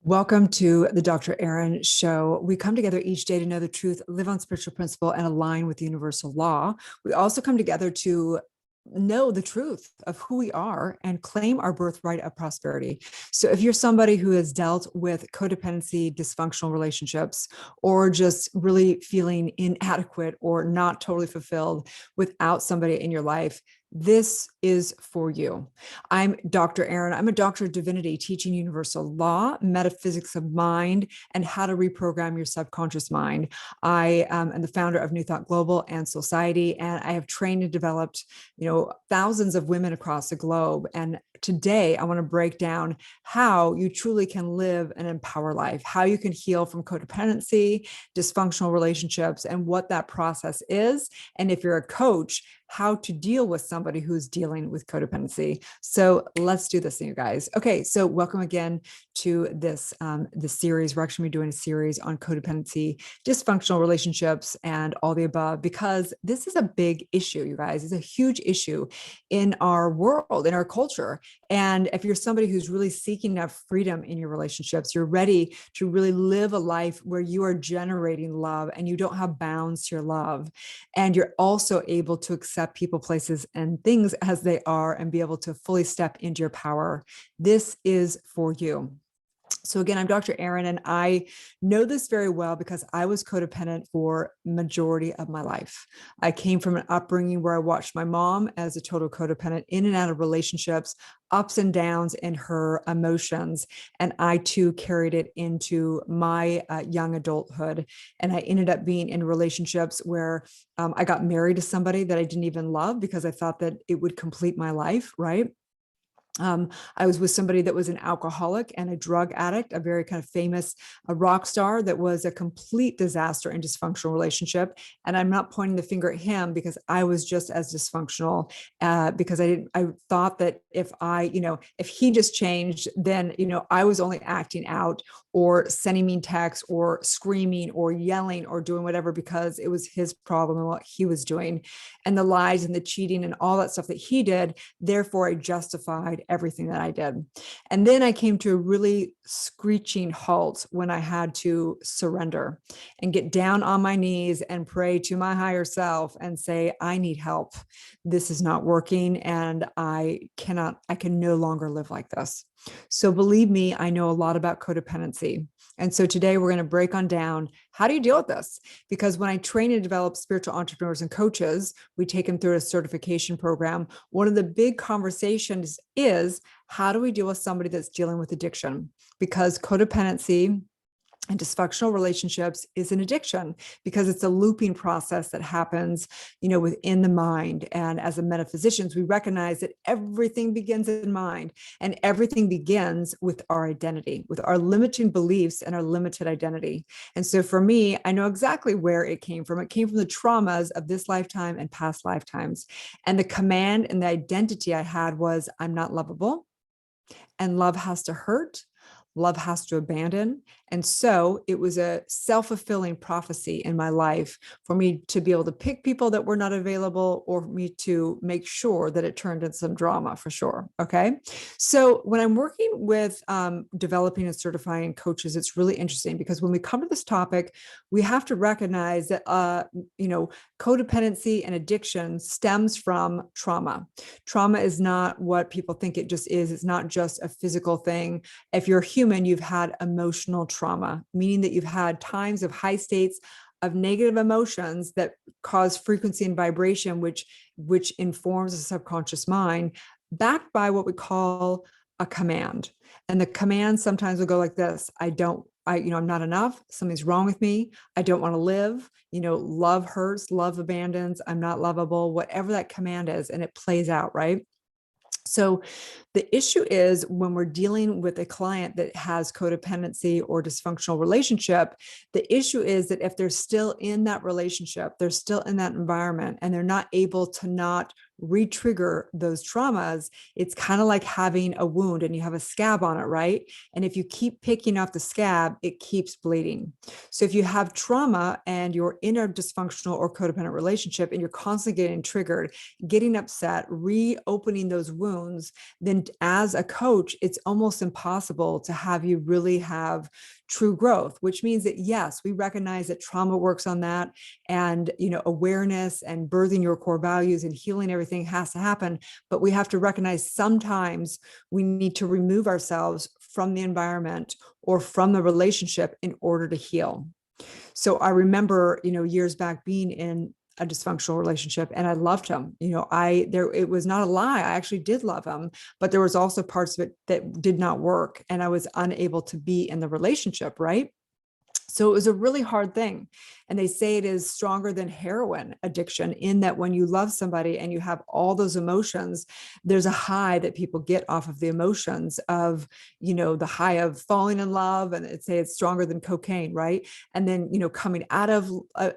Welcome to the Dr. Erin Show. We come together each day to know the truth, live on spiritual principle, and align with universal law. We also come together to know the truth of who we are and claim our birthright of prosperity. So if you're somebody who has dealt with codependency, dysfunctional relationships, or just really feeling inadequate or not totally fulfilled without somebody in your life, this is for you. I'm Dr. Erin. I'm a doctor of divinity, teaching universal law, metaphysics of mind, and how to reprogram your subconscious mind. I am the founder of New Thought Global and Soulciété, and I have trained and developed, thousands of women across the globe. And today I want to break down how you truly can live an empowered life, how you can heal from codependency, dysfunctional relationships, and what that process is. And if you're a coach, how to deal with somebody who's dealing with codependency. So let's do this, you guys. Okay, so welcome again to this series. We're actually doing a series on codependency, dysfunctional relationships, and all the above, because this is a big issue, you guys. It's a huge issue in our world, in our culture. And if you're somebody who's really seeking to have freedom in your relationships, you're ready to really live a life where you are generating love and you don't have bounds to your love. And you're also able to accept people, places, and things as they are and be able to fully step into your power. This is for you. So again, I'm Dr. Erin, and I know this very well because I was codependent for majority of my life. I came from an upbringing where I watched my mom as a total codependent in and out of relationships, ups and downs in her emotions. And I too carried it into my young adulthood. And I ended up being in relationships where I got married to somebody that I didn't even love because I thought that it would complete my life, right? I was with somebody that was an alcoholic and a drug addict, a very kind of famous rock star that was a complete disaster and dysfunctional relationship. And I'm not pointing the finger at him because I was just as dysfunctional because I thought that if he just changed, then, I was only acting out or sending me texts or screaming or yelling or doing whatever because it was his problem and what he was doing and the lies and the cheating and all that stuff that he did. Therefore, I justified everything that I did. And then I came to a really screeching halt when I had to surrender and get down on my knees and pray to my higher self and say, I need help. This is not working. And I can no longer live like this. So believe me, I know a lot about codependency. And so today we're going to break on down, how do you deal with this? Because when I train and develop spiritual entrepreneurs and coaches, we take them through a certification program. One of the big conversations is, how do we deal with somebody that's dealing with addiction? Because codependency and dysfunctional relationships is an addiction because it's a looping process that happens, within the mind. And as a metaphysicians, we recognize that everything begins in mind and everything begins with our identity, with our limiting beliefs and our limited identity. And so for me, I know exactly where it came from. It came from the traumas of this lifetime and past lifetimes. And the command and the identity I had was, I'm not lovable, and love has to hurt. Love has to abandon. And so it was a self-fulfilling prophecy in my life for me to be able to pick people that were not available, or for me to make sure that it turned into some drama for sure. Okay. So when I'm working with developing and certifying coaches, it's really interesting because when we come to this topic, we have to recognize that, codependency and addiction stems from trauma. Trauma is not what people think it just is. It's not just a physical thing. If you're human, you've had emotional trauma, meaning that you've had times of high states of negative emotions that cause frequency and vibration, which informs the subconscious mind, backed by what we call a command. And the command sometimes will go like this: I'm not enough. Something's wrong with me. I don't want to live. Love hurts, love abandons. I'm not lovable, whatever that command is. And it plays out, right? So the issue is when we're dealing with a client that has codependency or dysfunctional relationship, the issue is that if they're still in that relationship, they're still in that environment, and they're not able to not re-trigger those traumas, it's kind of like having a wound and you have a scab on it, right? And if you keep picking up the scab, it keeps bleeding. So if you have trauma and you're in a dysfunctional or codependent relationship and you're constantly getting triggered, getting upset, reopening those wounds, then as a coach, it's almost impossible to have you really have true growth, which means that yes, we recognize that trauma works on that, and awareness and birthing your core values and healing everything has to happen, but we have to recognize sometimes we need to remove ourselves from the environment or from the relationship in order to heal. So I remember, years back being in a dysfunctional relationship and I loved him. It was not a lie. I actually did love him, but there was also parts of it that did not work and I was unable to be in the relationship, right? So it was a really hard thing. And they say it is stronger than heroin addiction, in that when you love somebody and you have all those emotions, there's a high that people get off of the emotions of, the high of falling in love. And it say it's stronger than cocaine, right? And then, coming out of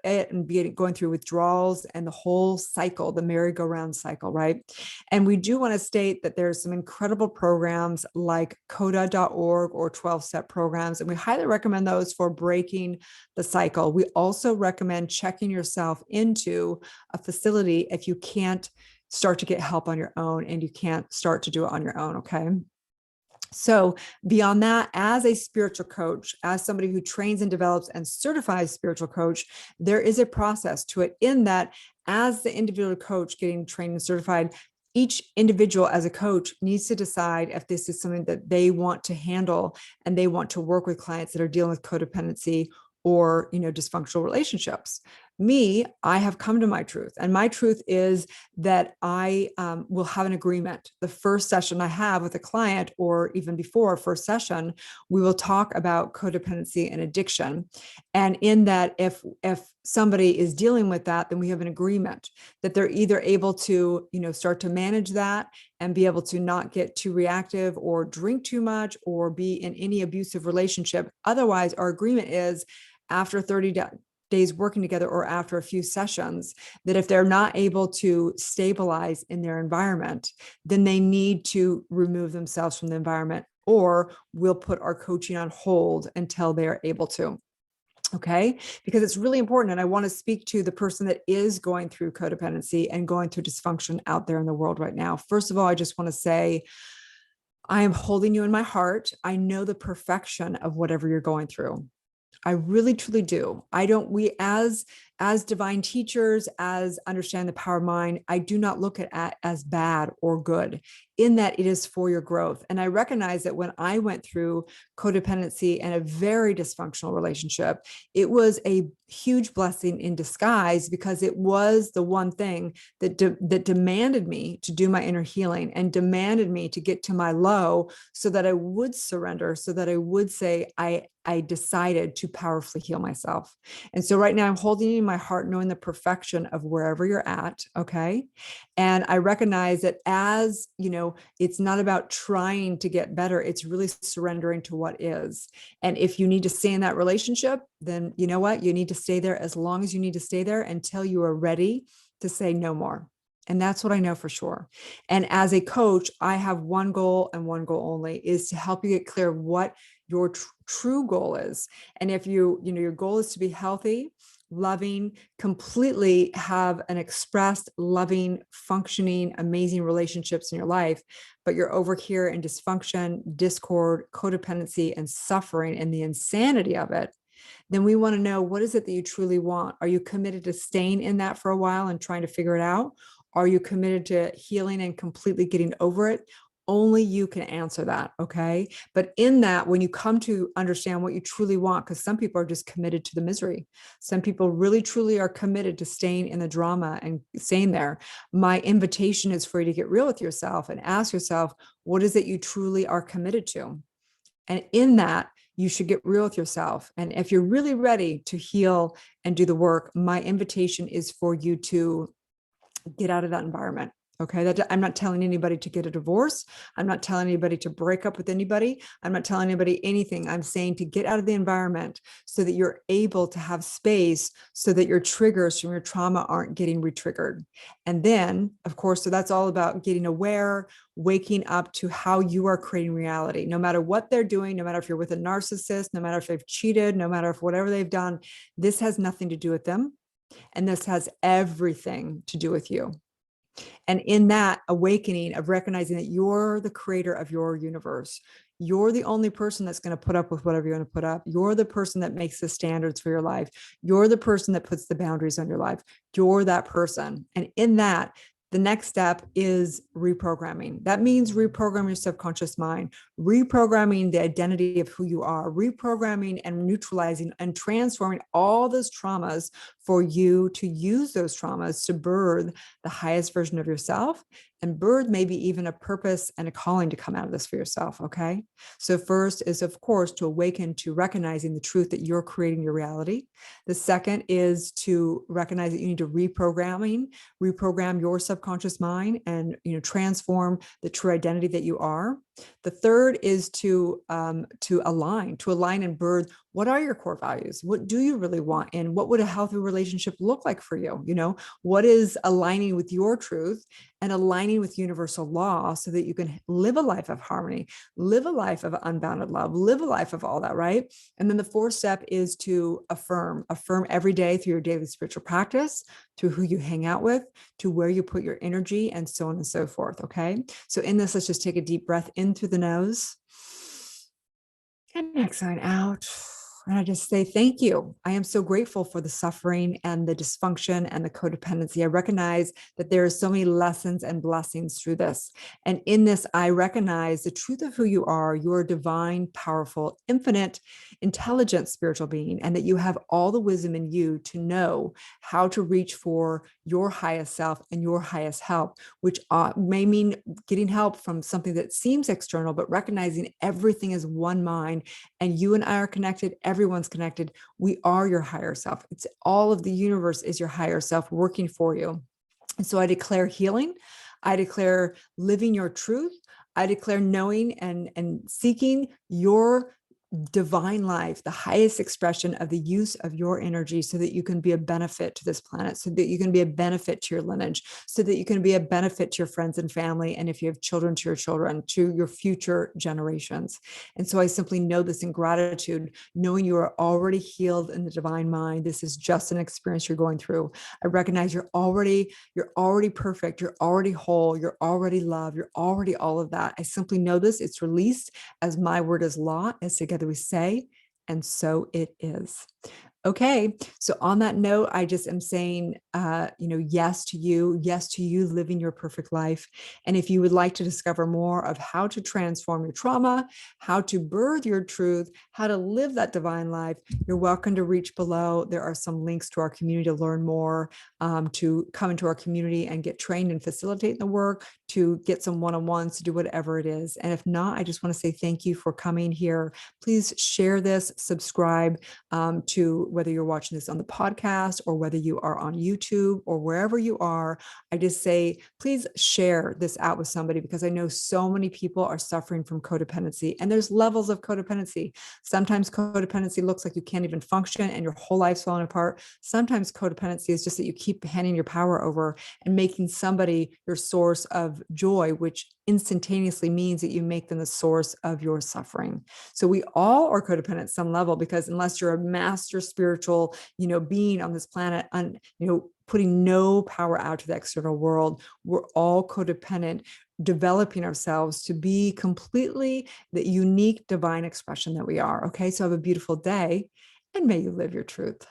it and going through withdrawals and the whole cycle, the merry-go-round cycle, right? And we do want to state that there's some incredible programs like coda.org or 12-step programs. And we highly recommend those for breaking the cycle. We also recommend checking yourself into a facility if you can't start to get help on your own and you can't start to do it on your own. Okay. So beyond that, as a spiritual coach, as somebody who trains and develops and certifies spiritual coach, there is a process to it, in that as the individual coach getting trained and certified, each individual as a coach needs to decide if this is something that they want to handle and they want to work with clients that are dealing with codependency or, dysfunctional relationships. Me, I have come to my truth, and my truth is that I will have an agreement. The first session I have with a client, or even before first session, we will talk about codependency and addiction. And in that, if somebody is dealing with that, then we have an agreement that they're either able to, start to manage that and be able to not get too reactive or drink too much or be in any abusive relationship. Otherwise, our agreement is after 30 days working together or after a few sessions, that if they're not able to stabilize in their environment, then they need to remove themselves from the environment, or we'll put our coaching on hold until they are able to. Okay, because it's really important. And I want to speak to the person that is going through codependency and going through dysfunction out there in the world right now. First of all, I just want to say, I am holding you in my heart. I know the perfection of whatever you're going through. I really, truly do. We as divine teachers, as understand the power of mind, I do not look at as bad or good, in that it is for your growth. And I recognize that when I went through codependency and a very dysfunctional relationship, it was a huge blessing in disguise, because it was the one thing that that demanded me to do my inner healing and demanded me to get to my low so that I would surrender, so that I would say, I decided to powerfully heal myself. And so right now I'm holding in my heart, knowing the perfection of wherever you're at. Okay. And I recognize that, as it's not about trying to get better. It's really surrendering to what is. And if you need to stay in that relationship, then you know what? You need to stay there as long as you need to stay there until you are ready to say no more. And that's what I know for sure. And as a coach, I have one goal and one goal only, is to help you get clear what your true goal is. And if your goal is to be healthy, loving, completely have an expressed, loving, functioning, amazing relationships in your life, but you're over here in dysfunction, discord, codependency, and suffering and the insanity of it, then we want to know, what is it that you truly want? Are you committed to staying in that for a while and trying to figure it out? Are you committed to healing and completely getting over it? Only you can answer that. Okay. But in that, when you come to understand what you truly want, because some people are just committed to the misery. Some people really, truly are committed to staying in the drama and staying there. My invitation is for you to get real with yourself and ask yourself, what is it you truly are committed to? And in that, you should get real with yourself. And if you're really ready to heal and do the work, my invitation is for you to get out of that environment. Okay. I'm not telling anybody to get a divorce. I'm not telling anybody to break up with anybody. I'm not telling anybody anything. I'm saying to get out of the environment so that you're able to have space so that your triggers from your trauma aren't getting re-triggered. And then, of course, so that's all about getting aware, waking up to how you are creating reality, no matter what they're doing, no matter if you're with a narcissist, no matter if they've cheated, no matter if whatever they've done, this has nothing to do with them. And this has everything to do with you. And in that awakening of recognizing that you're the creator of your universe, you're the only person that's going to put up with whatever you want to put up. You're the person that makes the standards for your life. You're the person that puts the boundaries on your life. You're that person. And in that, the next step is reprogramming. That means reprogramming your subconscious mind, reprogramming the identity of who you are, reprogramming and neutralizing and transforming all those traumas for you to use those traumas to birth the highest version of yourself and birth maybe even a purpose and a calling to come out of this for yourself. Okay. So first is, of course, to awaken to recognizing the truth that you're creating your reality. The second is to recognize that you need to reprogram your subconscious mind and, transform the true identity that you are. The third is to align and birth. What are your core values? What do you really want? And what would a healthy relationship look like for you? What is aligning with your truth and aligning with universal law so that you can live a life of harmony, live a life of unbounded love, live a life of all that, right? And then the fourth step is to affirm every day through your daily spiritual practice, to who you hang out with, to where you put your energy, and so on and so forth. Okay. So in this, let's just take a deep breath in through the nose and exhale out. And I just say, thank you. I am so grateful for the suffering and the dysfunction and the codependency. I recognize that there are so many lessons and blessings through this. And in this, I recognize the truth of who you are. You're a divine, powerful, infinite, intelligent spiritual being, and that you have all the wisdom in you to know how to reach for your highest self and your highest help, which may mean getting help from something that seems external, but recognizing everything is one mind and you and I are connected. Everyone's connected. We are your higher self. It's all of the universe is your higher self working for you. And so I declare healing. I declare living your truth. I declare knowing and seeking your divine life, the highest expression of the use of your energy so that you can be a benefit to this planet, so that you can be a benefit to your lineage, so that you can be a benefit to your friends and family. And if you have children, to your children, to your future generations. And so I simply know this in gratitude, knowing you are already healed in the divine mind. This is just an experience you're going through. I recognize you're already perfect. You're already whole. You're already loved. You're already all of that. I simply know this. It's released as my word is law, as together we say, and so it is. Okay. So on that note, I just am saying, yes to you living your perfect life. And if you would like to discover more of how to transform your trauma, how to birth your truth, how to live that divine life, you're welcome to reach below. There are some links to our community to learn more, to come into our community and get trained and facilitate the work, to get some one-on-ones, to do whatever it is. And if not, I just want to say thank you for coming here. Please share this, subscribe to whether you're watching this on the podcast or whether you are on YouTube or wherever you are. I just say, please share this out with somebody, because I know so many people are suffering from codependency, and there's levels of codependency. Sometimes codependency looks like you can't even function and your whole life's falling apart. Sometimes codependency is just that you keep handing your power over and making somebody your source of joy, which instantaneously means that you make them the source of your suffering. So we all are codependent at some level, because unless you're a master spiritual, being on this planet, putting no power out to the external world, we're all codependent, developing ourselves to be completely the unique divine expression that we are. Okay. So have a beautiful day, and may you live your truth.